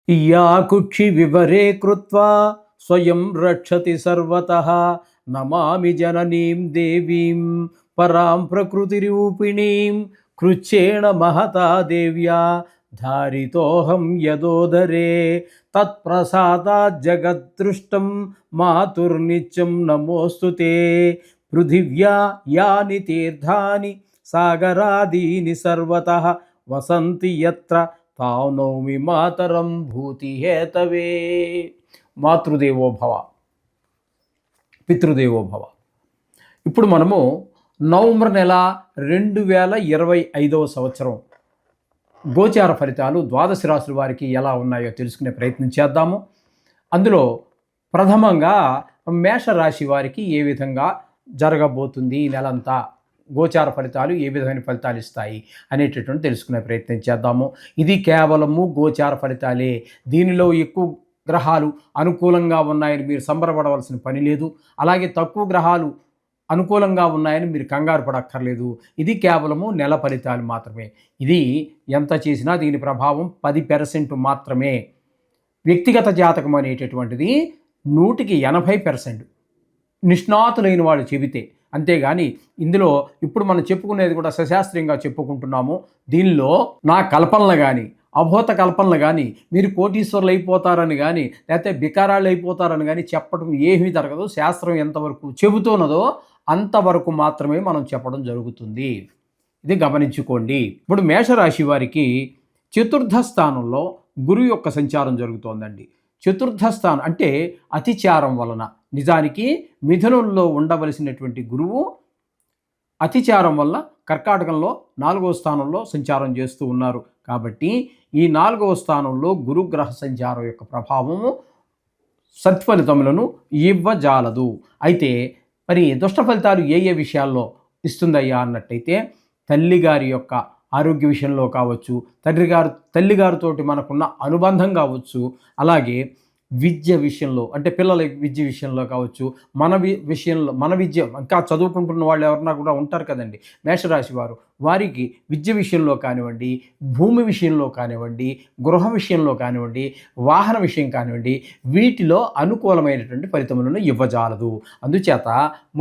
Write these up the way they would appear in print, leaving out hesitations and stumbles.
या कुक्षि विवरे कृत्वा स्वयं रक्षति सर्वतः नमामि जननीं देवीं परां प्रकृतिरूपिणीं कृच्छेण महता देव्या धारितोऽहं यदोदरे तत्प्रसादात् जगद्दृष्टं मातुर्नित्यं नमोऽस्तु ते पृथिव्या यानि तीर्थानि सागरादीनि सर्वतः वसन्ति यत्र తానౌమి మాతరం భూతి హేతవే. మాతృదేవో భవ, పితృదేవో భవ. ఇప్పుడు మనము నవంబర్ నెల 2025 సంవత్సరం గోచార ఫలితాలు ద్వాదశ రాశుల వారికి ఎలా ఉన్నాయో తెలుసుకునే ప్రయత్నం చేద్దాము. అందులో ప్రథమంగా మేషరాశి వారికి ఏ విధంగా జరగబోతుంది ఈ నెలంతా, గోచార ఫలితాలు ఏ విధమైన ఫలితాలు ఇస్తాయి అనేటటువంటి తెలుసుకునే ప్రయత్నం చేద్దాము. ఇది కేవలము గోచార ఫలితాలే. దీనిలో ఎక్కువ గ్రహాలు అనుకూలంగా ఉన్నాయని మీరు సంబరపడవలసిన పని లేదు. అలాగే తక్కువ గ్రహాలు అనుకూలంగా ఉన్నాయని మీరు కంగారు పడక్కర్లేదు. ఇది కేవలము నెల ఫలితాలు మాత్రమే. ఇది ఎంత చేసినా దీని ప్రభావం 10% మాత్రమే. వ్యక్తిగత జాతకం అనేటటువంటిది 100% నిష్ణాతులైన వాళ్ళు చెబితే, అంతేగాని ఇందులో ఇప్పుడు మనం చెప్పుకునేది కూడా సశాస్త్రీయంగా చెప్పుకుంటున్నాము. దీనిలో నా కల్పనలు కానీ, అభూత కల్పనలు కానీ, మీరు కోటీశ్వరులు అయిపోతారని కానీ, లేకపోతే బికారాళ్ళు అయిపోతారని కానీ చెప్పడం ఏమీ జరగదు. శాస్త్రం ఎంతవరకు చెబుతున్నదో అంతవరకు మాత్రమే మనం చెప్పడం జరుగుతుంది. ఇది గమనించుకోండి. ఇప్పుడు మేషరాశి వారికి చతుర్థ స్థానంలో గురువు యొక్క సంచారం జరుగుతోందండి. చతుర్థ స్థానం అంటే అతిచారం వలన, నిజానికి మిథునంలో ఉండవలసినటువంటి గురువు అతిచారం వల్ల కర్కాటకంలో 4వ స్థానంలో సంచారం చేస్తూ ఉన్నారు. కాబట్టి ఈ 4వ స్థానంలో గురుగ్రహ సంచారం యొక్క ప్రభావము సత్ఫలితములను ఇవ్వజాలదు. అయితే మరి దుష్ట ఫలితాలు ఏ ఏ విషయాల్లో ఇస్తుందయ్యా అన్నట్టయితే, తల్లిగారి యొక్క ఆరోగ్య విషయంలో కావచ్చు, తల్లిగారితోటి మనకున్న అనుబంధం కావచ్చు, అలాగే విద్య విషయంలో అంటే పిల్లల విద్య విషయంలో కావచ్చు, మన విద్య ఇంకా చదువుకుంటున్న వాళ్ళు ఎవరన్నా కూడా ఉంటారు కదండి మేషరాశి వారు, వారికి విద్య విషయంలో కానివ్వండి, భూమి విషయంలో కానివ్వండి, గృహ విషయంలో కానివ్వండి, వాహన విషయం కానివ్వండి, వీటిలో అనుకూలమైనటువంటి ఫలితములను ఇవ్వజాలదు. అందుచేత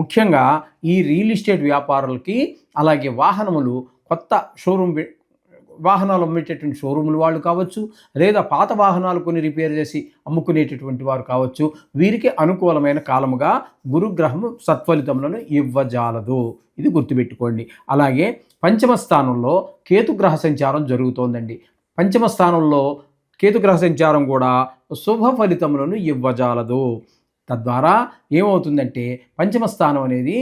ముఖ్యంగా ఈ రియల్ ఎస్టేట్ వ్యాపారులకి, అలాగే వాహనములు కొత్త వాహనాలు అమ్మేటటువంటి షోరూములు వాళ్ళు కావచ్చు, లేదా పాత వాహనాలు కొన్ని రిపేర్ చేసి అమ్ముకునేటటువంటి వారు కావచ్చు, వీరికి అనుకూలమైన కాలముగా గురుగ్రహము సత్ఫలితములను ఇవ్వజాలదు. ఇది గుర్తుపెట్టుకోండి. అలాగే పంచమ స్థానంలో కేతుగ్రహ సంచారం జరుగుతోందండి. పంచమ స్థానంలో కేతుగ్రహ సంచారం కూడా శుభ ఫలితములను ఇవ్వజాలదు. తద్వారా ఏమవుతుందంటే, పంచమ స్థానం అనేది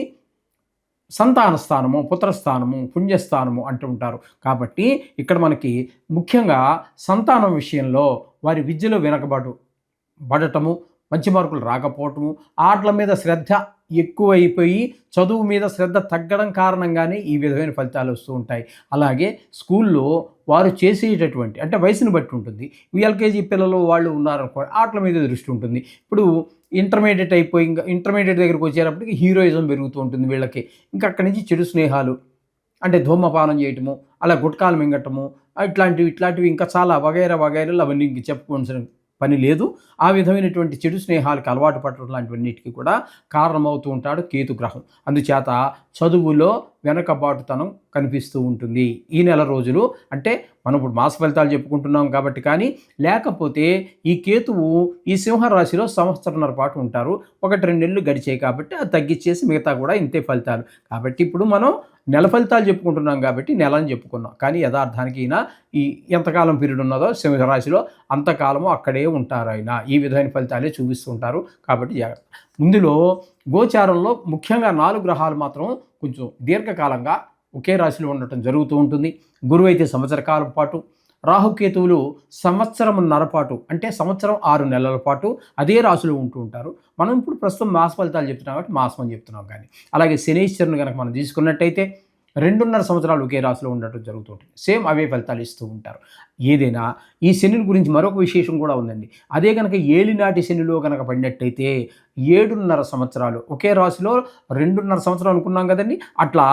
సంతాన స్థానము, పుత్రస్థానము, పుణ్యస్థానము అంటూ ఉంటారు. కాబట్టి ఇక్కడ మనకి ముఖ్యంగా సంతానం విషయంలో వారి విద్యలో వెనకబడటము, మంచి మార్కులు రాకపోవటము, ఆటల మీద శ్రద్ధ ఎక్కువైపోయి చదువు మీద శ్రద్ధ తగ్గడం కారణంగానే ఈ విధమైన ఫలితాలు వస్తూ ఉంటాయి. అలాగే స్కూల్లో వారు చేసేటటువంటి అంటే వయసును బట్టి ఉంటుంది. ఎల్కేజీ పిల్లలు వాళ్ళు ఉన్నారనుకో, ఆటల మీద దృష్టి ఉంటుంది. ఇప్పుడు ఇంటర్మీడియట్ అయిపోయి ఇంకా ఇంటర్మీడియట్ దగ్గరికి వచ్చేటప్పటికి హీరోయిజం పెరుగుతూ ఉంటుంది వీళ్ళకి. ఇంకా అక్కడి నుంచి చెడు స్నేహాలు అంటే ధూమపానం చేయటము, అలా గుట్కాలు మింగటము, ఇట్లాంటివి ఇంకా చాలా వగైరాలు అవన్నీ ఇంక చెప్పుకోవాల్సిన పని లేదు. ఆ విధమైనటువంటి చెడు స్నేహాలకు అలవాటు పడటం లాంటివన్నిటికీ కూడా కారణమవుతూ ఉంటాడు కేతుగ్రహం. అందుచేత చదువులో వెనకబాటుతనం కనిపిస్తూ ఉంటుంది ఈ నెల రోజులు. అంటే మనం ఇప్పుడు మాస ఫలితాలు చెప్పుకుంటున్నాం కాబట్టి, కానీ లేకపోతే ఈ కేతువు ఈ సింహరాశిలో సంవత్సరంన్నర పాటు ఉంటారు. 1-2 నెలలు గడిచాయి కాబట్టి అది తగ్గించేసి మిగతా కూడా ఇంతే ఫలితాలు. కాబట్టి ఇప్పుడు మనం నెల ఫలితాలు చెప్పుకుంటున్నాం కాబట్టి నెల అని చెప్పుకున్నాం. కానీ యథార్థానికి ఈయన ఈ ఎంతకాలం పీరియడ్ ఉన్నదో సింహరాశిలో అంతకాలము అక్కడే ఉంటారు. ఆయన ఈ విధమైన ఫలితాలే చూపిస్తూ ఉంటారు. కాబట్టి జాగ్రత్త. ఇందులో గోచారంలో ముఖ్యంగా 4 గ్రహాలు మాత్రం కొంచెం దీర్ఘకాలంగా ఒకే రాశిలో ఉండటం జరుగుతూ ఉంటుంది. గురువు అయితే సంవత్సర కాలం పాటు, రాహుకేతువులు సంవత్సరంన్నర పాటు అంటే సంవత్సరం 6 నెలల పాటు అదే రాశిలో ఉంటూ ఉంటారు. మనం ఇప్పుడు ప్రస్తుతం మాస ఫలితాలు చెప్తున్నాం కాబట్టి మాసం అని చెప్తున్నాం. కానీ అలాగే శనీశ్వరుని కనుక మనం తీసుకున్నట్టయితే 2.5 సంవత్సరాలు ఒకే రాశిలో ఉండటం జరుగుతుంటుంది. సేమ్ అవే ఫలితాలు ఇస్తూ ఉంటారు. ఏదైనా ఈ శని గురించి మరొక విశేషం కూడా ఉందండి. అదే కనుక ఏలినాటి శనిలో కనుక పడినట్టయితే 7.5 సంవత్సరాలు ఒకే రాశిలో 2.5 సంవత్సరాలు అనుకున్నాం కదండి, అట్లా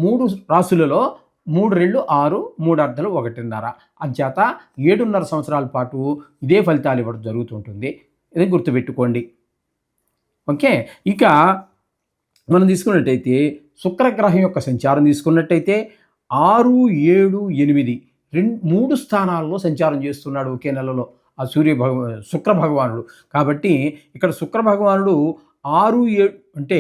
3 రాశులలో 3 రెళ్ళు 6, 3 అర్ధలు 1.5. అంచేత 7.5 సంవత్సరాల పాటు ఇదే ఫలితాలు ఇవ్వడం జరుగుతుంటుంది. ఇది గుర్తుపెట్టుకోండి. ఓకే. ఇక మనం తీసుకున్నట్టయితే శుక్రగ్రహం యొక్క సంచారం తీసుకున్నట్టయితే 6, 7, 8 3 స్థానాల్లో సంచారం చేస్తున్నాడు ఒకే నెలలో ఆ శుక్ర భగవానుడు. కాబట్టి ఇక్కడ శుక్ర భగవానుడు 6, 7 అంటే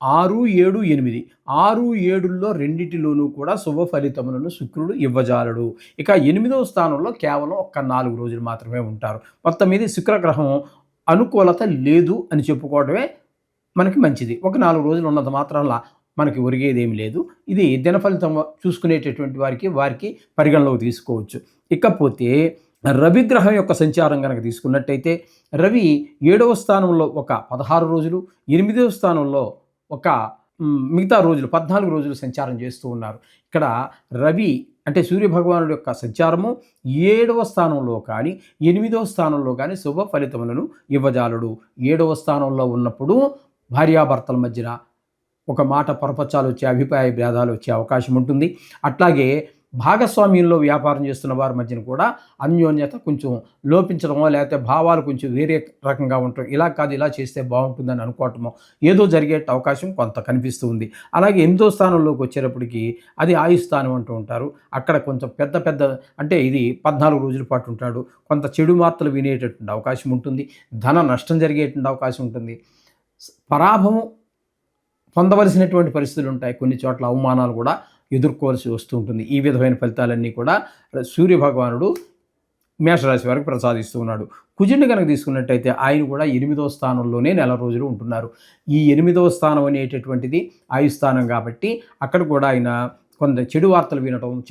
6, 7, 8 6, 7ల్లో రెండిటిలోనూ కూడా శుభ ఫలితములను శుక్రుడు ఇవ్వజాలడు. ఇక 8వ స్థానంలో కేవలం ఒక్క 4 రోజులు మాత్రమే ఉంటారు. మొత్తం మీద శుక్రగ్రహం అనుకూలత లేదు అని చెప్పుకోవడమే మనకి మంచిది. ఒక 4 రోజులు ఉన్నంత మాత్రంలా మనకి ఒరిగేదేమి లేదు. ఇది దినఫలితం చూసుకునేటటువంటి వారికి పరిగణలోకి తీసుకోవచ్చు. ఇకపోతే రవి గ్రహం యొక్క సంచారం కనుక తీసుకున్నట్టయితే రవి 7వ స్థానంలో ఒక 16 రోజులు, 8వ స్థానంలో ఒక మిగతా రోజులు 14 రోజులు సంచారం చేస్తూ ఉన్నారు. ఇక్కడ రవి అంటే సూర్యభగవానుడి యొక్క సంచారము 7వ స్థానంలో కానీ 8వ స్థానంలో కానీ శుభ ఫలితములను ఇవ్వజాలడు. 7వ స్థానంలో ఉన్నప్పుడు భార్యాభర్తల మధ్యన ఒక మాట పొరపచ్చాలు వచ్చే అభిప్రాయ భేదాలు వచ్చే అవకాశం ఉంటుంది. అట్లాగే భాగస్వామ్యంలో వ్యాపారం చేస్తున్న వారి మధ్యన కూడా అన్యోన్యత కొంచెం లోపించడమో లేకపోతే భావాలు కొంచెం వేరే రకంగా ఉంటాం. ఇలా కాదు ఇలా చేస్తే బాగుంటుందని అనుకోవటమో ఏదో జరిగే అవకాశం కొంత కనిపిస్తూ ఉంది. అలాగే 8వ స్థానంలోకి వచ్చేటప్పటికి అది ఆయుస్థానం అంటూ ఉంటారు. అక్కడ కొంచెం పెద్ద అంటే ఇది 14 రోజుల పాటు ఉంటాడు. కొంత చెడు వార్తలు వినేటటువంటి అవకాశం ఉంటుంది. ధన నష్టం జరిగేటువంటి అవకాశం ఉంటుంది. పరాభవం పొందవలసినటువంటి పరిస్థితులు ఉంటాయి. కొన్ని చోట్ల అవమానాలు కూడా ఎదుర్కోవాల్సి వస్తూ ఉంటుంది. ఈ విధమైన ఫలితాలన్నీ కూడా సూర్యభగవానుడు మేషరాశి వారికి ప్రసాదిస్తూ ఉన్నాడు. కుజుడిని కనుక తీసుకున్నట్టయితే ఆయన కూడా 8వ స్థానంలోనే నెల రోజులు ఉంటున్నారు. ఈ 8వ స్థానం అనేటటువంటిది ఆయుస్థానం కాబట్టి అక్కడ కూడా ఆయన కొంత చెడు వార్తలు వినటం,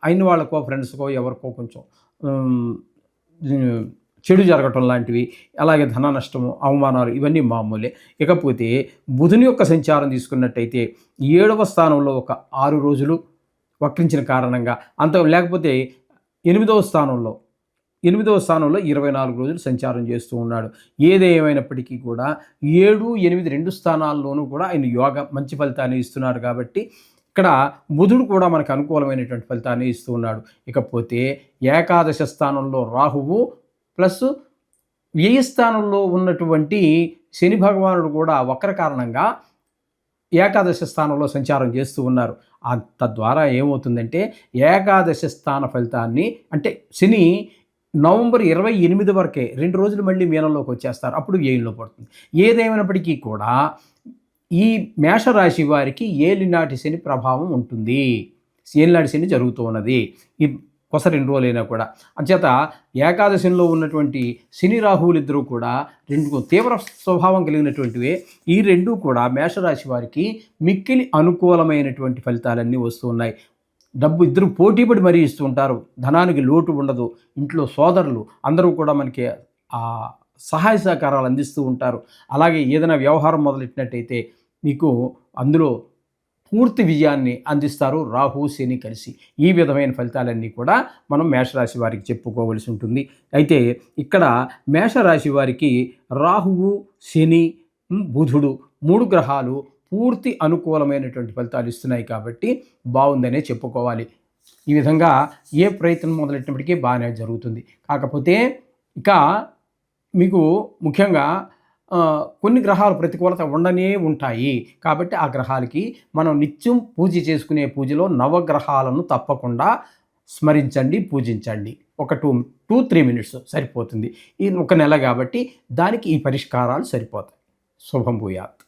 అయిన వాళ్ళకో ఫ్రెండ్స్కో ఎవరికో కొంచెం చెడు జరగటం లాంటివి, అలాగే ధన నష్టము, అవమానాలు ఇవన్నీ మామూలే. ఇకపోతే బుధుని యొక్క సంచారం తీసుకున్నట్టయితే 7వ స్థానంలో ఒక 6 రోజులు వక్రించిన కారణంగా లేకపోతే 8వ స్థానంలో 24 రోజులు సంచారం చేస్తూ ఉన్నాడు. ఏదేమైనప్పటికీ కూడా 7, 8 2 స్థానాల్లోనూ కూడా ఆయన మంచి ఫలితాన్ని ఇస్తున్నాడు. కాబట్టి ఇక్కడ బుధుడు కూడా మనకు అనుకూలమైనటువంటి ఫలితాన్ని ఇస్తూ ఉన్నాడు. ఇకపోతే ఏకాదశ స్థానంలో రాహువు ప్లస్ వ్యయ స్థానంలో ఉన్నటువంటి శని భగవానుడు కూడా వక్ర కారణంగా ఏకాదశ స్థానంలో సంచారం చేస్తూ ఉన్నారు. తద్వారా ఏమవుతుందంటే ఏకాదశ స్థాన ఫలితాన్ని అంటే శని నవంబర్ 28 వరకే 2 రోజులు మళ్ళీ మీనంలోకి వచ్చేస్తారు. అప్పుడు వ్యయంలో పడుతుంది. ఏదేమైనప్పటికీ కూడా ఈ మేషరాశి వారికి ఏలినాటి శని ప్రభావం ఉంటుంది. ఏలినాటి శని జరుగుతూ ఉన్నది ఈ కొస 2 రోజులైనా కూడా. అంచేత ఏకాదశంలో ఉన్నటువంటి శని రాహువులు ఇద్దరూ కూడా తీవ్ర స్వభావం కలిగినటువంటివే. ఈ 2 కూడా మేషరాశి వారికి మిక్కిలి అనుకూలమైనటువంటి ఫలితాలన్నీ వస్తూ ఉన్నాయి. డబ్బు ఇద్దరు పోటీపడి మరీ ఇస్తూ ఉంటారు. ధనానికి లోటు ఉండదు. ఇంట్లో సోదరులు అందరూ కూడా మనకి సహాయ సహకారాలు అందిస్తూ ఉంటారు. అలాగే ఏదైనా వ్యవహారం మొదలెట్టినట్టయితే మీకు అందులో పూర్తి విజయాన్ని అందిస్తారు రాహు శని కలిసి. ఈ విధమైన ఫలితాలన్నీ కూడా మనం మేషరాశి వారికి చెప్పుకోవలసి ఉంటుంది. అయితే ఇక్కడ మేషరాశి వారికి రాహువు శని బుధుడు 3 గ్రహాలు పూర్తి అనుకూలమైనటువంటి ఫలితాలు ఇస్తున్నాయి. కాబట్టి బాగుందనే చెప్పుకోవాలి. ఈ విధంగా ఏ ప్రయత్నం మొదలెట్టినప్పటికీ బాగానే జరుగుతుంది. కాకపోతే ఇక మీకు ముఖ్యంగా కొన్ని గ్రహాలు ప్రతికూలత ఉండనే ఉంటాయి. కాబట్టి ఆ గ్రహాలకి మనం నిత్యం పూజ చేసుకునే పూజలో నవగ్రహాలను తప్పకుండా స్మరించండి, పూజించండి. ఒక 2-3 మినిట్స్ సరిపోతుంది. ఇది ఒక నెల కాబట్టి దానికి ఈ పరిష్కారాలు సరిపోతాయి. శుభం భూయాత్.